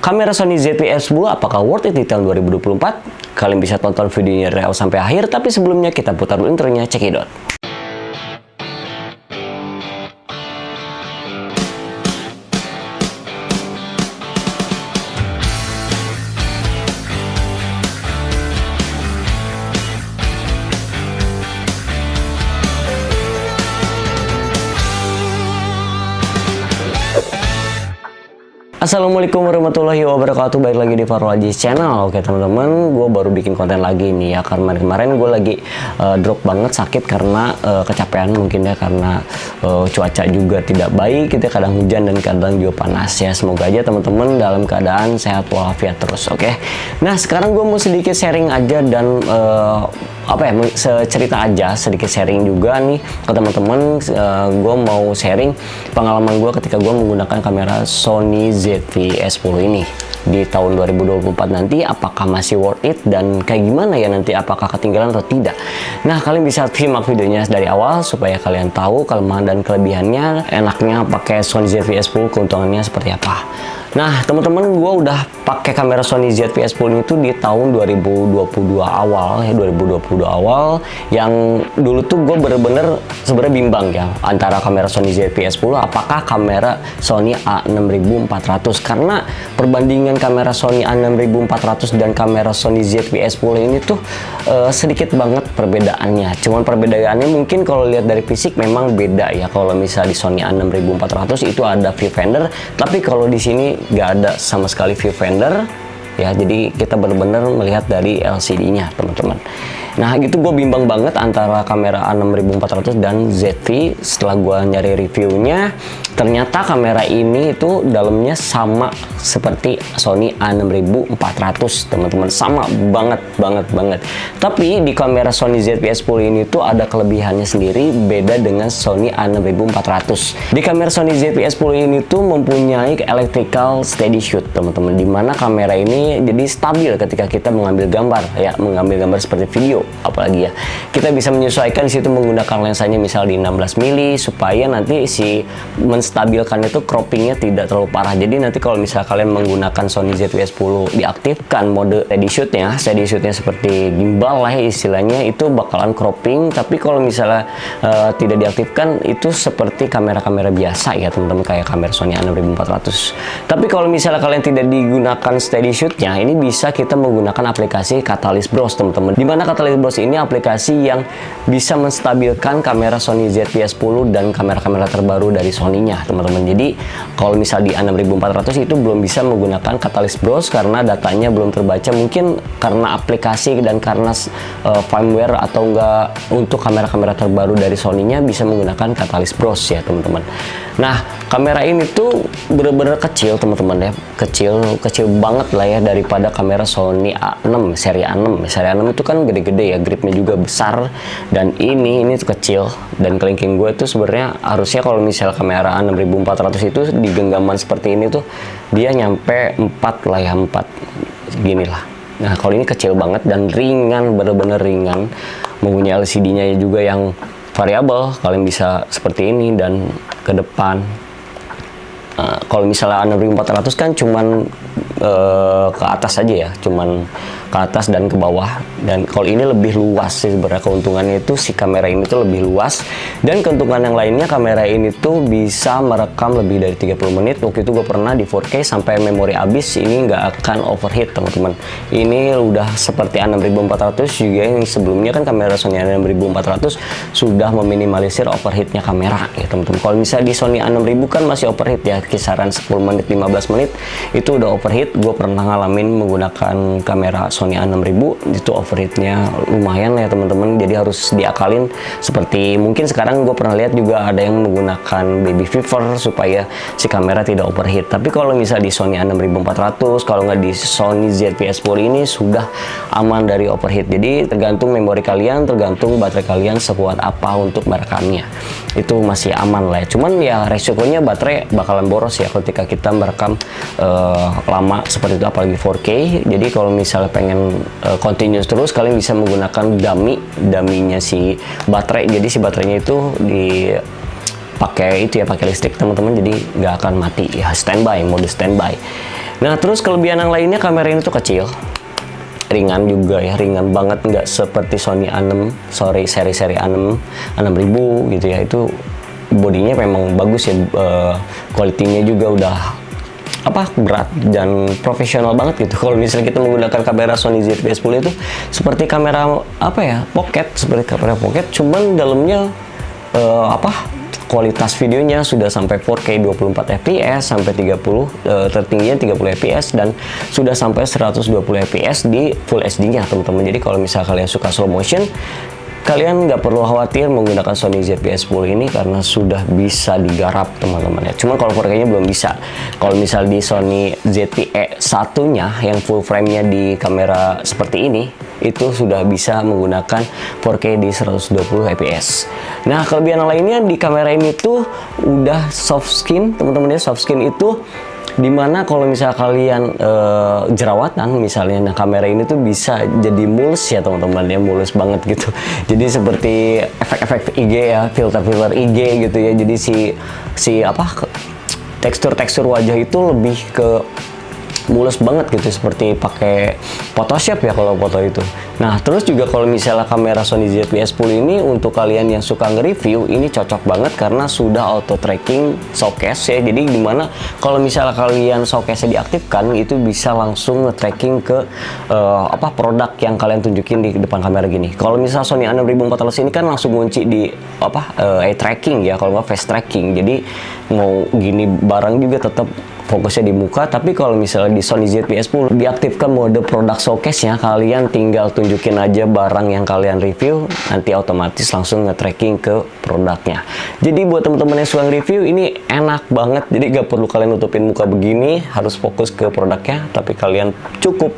Kamera Sony ZV-E10 apakah worth it di tahun 2024? Kalian bisa tonton videonya dari awal sampai akhir, tapi sebelumnya kita putar dulu intronya, cekidot. Assalamualaikum warahmatullahi wabarakatuh. Balik lagi di Farul Aziz Channel. Oke teman-teman, gue baru bikin konten lagi nih ya. Karena kemarin gue lagi drop banget, sakit karena kecapean mungkin ya, karena cuaca juga tidak baik gitu ya, kadang hujan dan kadang juga panas ya. Semoga aja teman-teman dalam keadaan sehat walafiat terus. Oke. Nah sekarang gue mau sedikit sharing aja dan cerita aja, sedikit sharing juga nih ke teman-teman. Gue mau sharing pengalaman gue ketika gue menggunakan kamera Sony ZV-E10 ini di tahun 2024 nanti, apakah masih worth it dan kayak gimana ya nanti, apakah ketinggalan atau tidak. Nah kalian bisa simak videonya dari awal supaya kalian tahu kelemahan dan kelebihannya, enaknya pakai Sony ZV-E10, keuntungannya seperti apa. Nah teman-teman, gue udah pakai kamera Sony ZV-E10 itu di tahun 2022 awal ya, 2022 awal, yang dulu tuh gue bener-bener sebenarnya bimbang ya antara kamera Sony ZV-E10 apakah kamera Sony A6400, karena perbandingan kamera Sony A6400 dan kamera Sony ZV-E10 ini tuh sedikit banget perbedaannya. Cuman perbedaannya mungkin kalau lihat dari fisik memang beda ya. Kalau misalnya di Sony A6400 itu ada viewfinder, tapi kalau di sini nggak ada sama sekali viewfinder ya, jadi kita benar-benar melihat dari LCD-nya teman-teman. Nah gitu, gue bimbang banget antara kamera A6400 dan ZV. Setelah gue nyari reviewnya, ternyata kamera ini itu dalamnya sama seperti Sony A6400 teman-teman, sama banget. Tapi di kamera Sony ZV-E10 ini tuh ada kelebihannya sendiri, beda dengan Sony A6400. Di kamera Sony ZV-E10 ini tuh mempunyai electrical steady shoot teman-teman, dimana kamera ini jadi stabil ketika kita mengambil gambar ya, mengambil gambar seperti video. Apalagi ya, kita bisa menyesuaikan situ menggunakan lensanya misal di 16 mili supaya nanti si menstabilkan itu croppingnya tidak terlalu parah. Jadi nanti kalau misal kalian menggunakan Sony ZV-E10 diaktifkan mode steady shootnya seperti gimbal lah ya istilahnya, itu bakalan cropping. Tapi kalau misalnya tidak diaktifkan, itu seperti kamera-kamera biasa ya teman-teman, kayak kamera Sony A6400. Tapi kalau misalnya kalian tidak digunakan steady shootnya, ini bisa kita menggunakan aplikasi Catalyst Browse teman-teman, dimana Catalyst Browse ini aplikasi yang bisa menstabilkan kamera Sony ZV-E10 dan kamera-kamera terbaru dari Sony-nya teman-teman. Jadi kalau misal di A6400 itu belum bisa menggunakan Catalyst Browse karena datanya belum terbaca, mungkin karena aplikasi dan karena firmware atau enggak untuk kamera-kamera terbaru dari Sony-nya bisa menggunakan Catalyst Browse ya teman-teman. Nah kamera ini tuh bener-bener kecil teman-teman ya, kecil banget lah ya daripada kamera Sony A6 seri A6. Seri A6 itu kan gede-gede ya, gripnya juga besar, dan ini tuh kecil. Dan kelingking gue tuh sebenarnya harusnya kalau misal kamera A6400 itu di genggaman seperti ini tuh dia nyampe 4 lah ya, 4 gini lah. Nah kalau ini kecil banget dan ringan, bener-bener ringan, mempunyai LCD-nya juga yang variabel, kalian bisa seperti ini dan ke depan. Kalau misalnya A6400 kan cuman ke atas aja ya, cuman ke atas dan ke bawah. Dan kalau ini lebih luas sih sebenarnya, keuntungannya itu si kamera ini tuh lebih luas. Dan keuntungan yang lainnya, kamera ini tuh bisa merekam lebih dari 30 menit. Waktu itu gue pernah di 4K sampai memori habis, ini nggak akan overheat teman-teman. Ini udah seperti A6400 juga, yang sebelumnya kan kamera Sony A6400 sudah meminimalisir overheatnya kamera ya teman-teman. Kalau misalnya di Sony A6000 kan masih overheat ya, kisaran 10 menit 15 menit itu udah overheat. Gue pernah ngalamin menggunakan kamera Sony A6000, itu overheatnya lumayan ya teman-teman, jadi harus diakalin. Seperti mungkin sekarang gue pernah lihat juga ada yang menggunakan baby fever supaya si kamera tidak overheat. Tapi kalau misalnya di Sony A6400, kalau nggak di Sony ZV-E10 ini sudah aman dari overheat. Jadi tergantung memori kalian, tergantung baterai kalian sekuat apa untuk merekamnya, itu masih aman lah ya. Cuman ya resikonya baterai bakalan boros ya ketika kita merekam lama seperti itu, apalagi 4K. Jadi kalau misalnya pengen continuous terus, kalian bisa menggunakan dummy-nya si baterai. Jadi si baterainya itu dipakai itu ya, pakai listrik teman-teman, jadi nggak akan mati ya, standby, mode standby. Nah, terus kelebihan yang lainnya, kamera ini tuh kecil, ringan juga ya, ringan banget, nggak seperti Sony A6, seri-seri A6 6000 gitu ya. Itu bodinya memang bagus ya, kualitinya juga udah berat dan profesional banget gitu. Kalau misalnya kita menggunakan kamera Sony ZV-E10 itu seperti kamera pocket, seperti kamera pocket, cuman dalamnya kualitas videonya sudah sampai 4K 24 fps sampai 30 tertingginya 30 fps dan sudah sampai 120 fps di Full HD-nya teman-teman. Jadi kalau misalnya kalian suka slow motion, kalian nggak perlu khawatir menggunakan Sony ZV-E10 ini karena sudah bisa digarap teman-teman ya. Cuman kalau 4K-nya belum bisa. Kalau misal di Sony ZV-E1-nya yang full frame-nya di kamera seperti ini, itu sudah bisa menggunakan 4K di 120 fps. Nah, kelebihan lainnya di kamera ini tuh udah soft skin teman-teman ya. Soft skin itu dimana kalau misal kalian jerawatan misalnya, nah kamera ini tuh bisa jadi mulus ya teman-teman ya, mulus banget gitu. Jadi seperti efek-efek IG ya, filter-filter IG gitu ya. Jadi tekstur-tekstur wajah itu lebih ke mulus banget gitu, seperti pakai Photoshop ya kalau foto itu. Nah, terus juga kalau misalnya kamera Sony ZV-E10 ini untuk kalian yang suka nge-review, ini cocok banget karena sudah auto tracking showcase ya. Jadi dimana kalau misalnya kalian showcase diaktifkan, itu bisa langsung nge-tracking ke produk yang kalian tunjukin di depan kamera gini. Kalau misalnya Sony A6400 ini kan langsung kunci di eye tracking ya, kalau nggak face tracking. Jadi mau gini barang juga tetap fokusnya di muka. Tapi kalau misalnya di Sony ZV-E10 diaktifkan mode produk showcase-nya, kalian tinggal tunjukin aja barang yang kalian review, nanti otomatis langsung nge-tracking ke produknya. Jadi buat teman-teman yang suka review, ini enak banget. Jadi gak perlu kalian nutupin muka begini, harus fokus ke produknya, tapi kalian cukup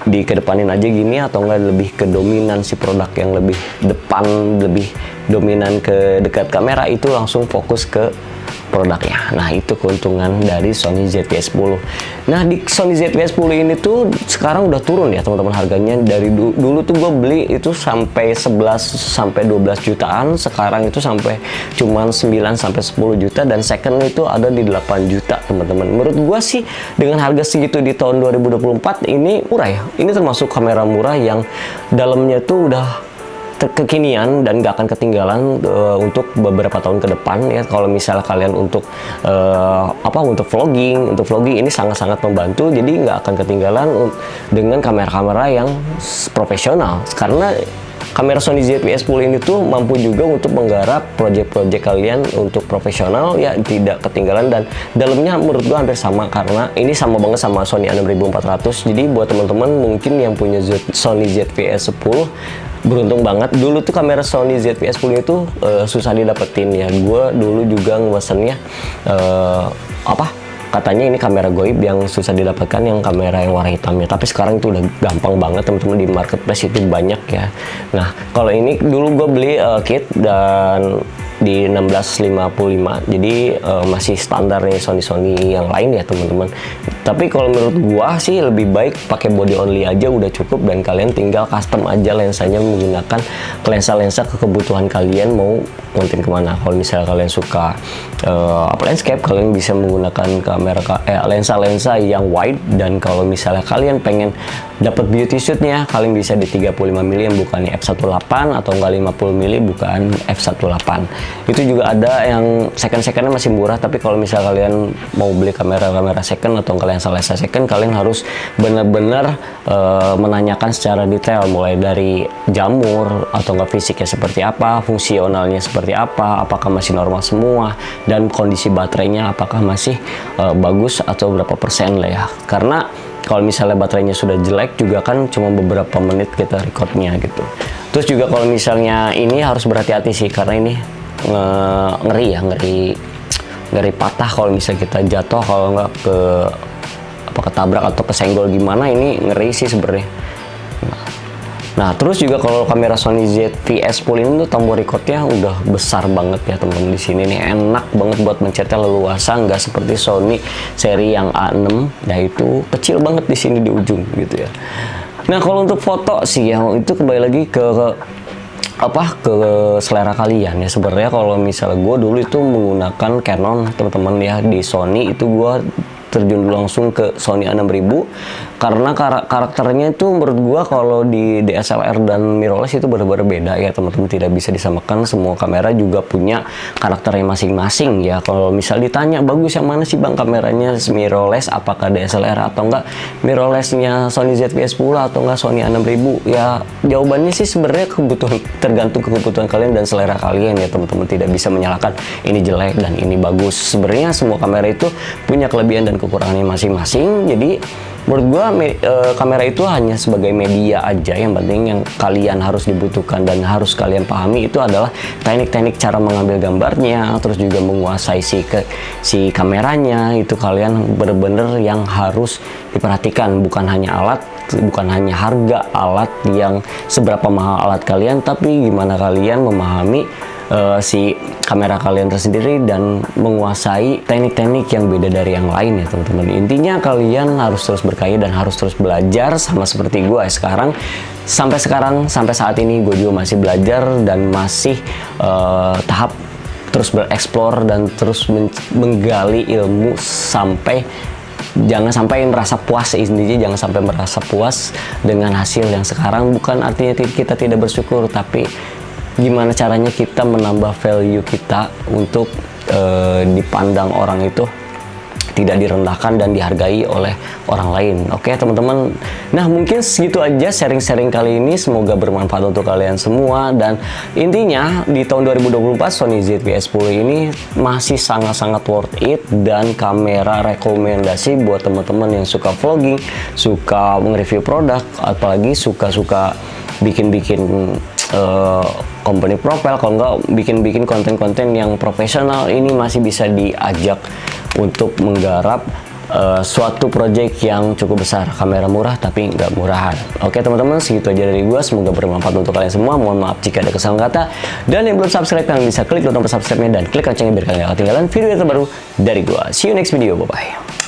dikedepanin aja gini, atau enggak lebih ke dominan si produk yang lebih depan, lebih dominan ke dekat kamera, itu langsung fokus ke produknya. Nah, itu keuntungan dari Sony ZV-E10. Nah, di Sony ZV-E10 ini tuh sekarang udah turun ya teman-teman harganya. Dari dulu tuh gue beli itu sampai 11 sampai 12 jutaan, sekarang itu sampai cuman 9 sampai 10 juta, dan second itu ada di 8 juta teman-teman. Menurut gue sih dengan harga segitu di tahun 2024 ini murah ya. Ini termasuk kamera murah yang dalamnya tuh udah kekinian dan gak akan ketinggalan untuk beberapa tahun ke depan ya. Kalau misalnya kalian untuk untuk vlogging ini sangat-sangat membantu. Jadi nggak akan ketinggalan dengan kamera-kamera yang profesional, karena kamera Sony ZV-E10 ini tuh mampu juga untuk menggarap project-project kalian untuk profesional ya, tidak ketinggalan. Dan dalamnya menurut gua hampir sama, karena ini sama banget sama Sony A6400. Jadi buat teman-teman mungkin yang punya Sony ZV-E10 beruntung banget. Dulu tuh kamera Sony ZV-E10 itu susah didapetin ya. Gue dulu juga ngemesennya katanya ini kamera goib yang susah didapatkan, yang kamera yang warna hitamnya. Tapi sekarang itu udah gampang banget teman-teman, di marketplace itu banyak ya. Nah, kalau ini dulu gue beli kit dan di 1655, jadi masih standar nih Sony yang lain ya teman-teman. Tapi kalau menurut gua sih lebih baik pakai body only aja udah cukup, dan kalian tinggal custom aja lensanya menggunakan lensa-lensa ke kebutuhan kalian mau konten kemana. Kalau misalnya kalian suka landscape, kalian bisa menggunakan lensa-lensa yang wide, dan kalau misalnya kalian pengen dapat beauty shootnya, kalian bisa di 35 mm yang bukannya f1.8, atau enggak 50 mm bukan f1.8. Itu juga ada yang second-secondnya masih murah. Tapi kalau misalnya kalian mau beli kamera second atau lensa-lensa second, kalian harus benar-benar menanyakan secara detail, mulai dari jamur atau enggak fisiknya seperti apa, fungsionalnya seperti apa, apakah masih normal semua, dan kondisi baterainya apakah masih bagus atau berapa persen lah ya. Karena kalau misalnya baterainya sudah jelek juga kan cuma beberapa menit kita recordnya gitu. Terus juga kalau misalnya ini harus berhati-hati sih, karena ini ngeri patah kalau misalnya kita jatuh, kalau nggak ketabrak atau kesenggol gimana, ini ngeri sih sebenarnya. Nah, terus juga kalau kamera Sony ZV-E10 ini tuh tombol recordnya udah besar banget ya teman. Di sini nih enak banget buat mencetnya leluasa, nggak seperti Sony seri yang A6, yaitu kecil banget di sini di ujung gitu ya. Nah, kalau untuk foto sih ya, itu kembali lagi ke selera kalian ya. Sebenarnya kalau misalnya gue dulu itu menggunakan Canon teman-teman ya, di Sony itu gue terjun langsung ke Sony A6000 karena karakternya itu menurut gua kalau di DSLR dan mirrorless itu benar-benar beda ya teman-teman, tidak bisa disamakan. Semua kamera juga punya karakternya masing-masing ya. Kalau misal ditanya bagus yang mana sih bang kameranya, mirrorless apakah DSLR atau enggak mirrorlessnya Sony ZV-E10 atau enggak Sony A6000, ya jawabannya sih sebenarnya tergantung kebutuhan kalian dan selera kalian ya teman-teman. Tidak bisa menyalahkan ini jelek dan ini bagus. Sebenarnya semua kamera itu punya kelebihan dan kekurangannya masing-masing. Jadi menurut gua kamera itu hanya sebagai media aja. Yang penting yang kalian harus dibutuhkan dan harus kalian pahami itu adalah teknik-teknik cara mengambil gambarnya, terus juga menguasai si kameranya. Itu kalian bener-bener yang harus diperhatikan, bukan hanya alat, bukan hanya harga alat yang seberapa mahal alat kalian, tapi gimana kalian memahami si kamera kalian tersendiri dan menguasai teknik-teknik yang beda dari yang lain ya teman-teman. Intinya kalian harus terus berkarya dan harus terus belajar, sama seperti gue sampai saat ini gue juga masih belajar dan masih tahap terus bereksplor dan terus menggali ilmu sampai jangan sampai merasa puas intinya, jangan sampai merasa puas dengan hasil yang sekarang. Bukan artinya kita tidak bersyukur, tapi gimana caranya kita menambah value kita untuk dipandang orang itu tidak direndahkan dan dihargai oleh orang lain. Oke teman-teman, nah mungkin segitu aja sharing-sharing kali ini, semoga bermanfaat untuk kalian semua. Dan intinya di tahun 2024 Sony ZV-E10 ini masih sangat-sangat worth it dan kamera rekomendasi buat teman-teman yang suka vlogging, suka nge-review produk, apalagi suka-suka bikin-bikin company profile, kalau nggak bikin-bikin konten-konten yang profesional. Ini masih bisa diajak untuk menggarap suatu project yang cukup besar. Kamera murah tapi nggak murahan. Oke teman-teman, segitu aja dari gua, semoga bermanfaat untuk kalian semua. Mohon maaf jika ada kesalahan kata, dan yang belum subscribe kalian bisa klik tombol subscribe-nya dan klik loncengnya biar kalian gak ketinggalan video terbaru dari gua. See you next video, bye bye.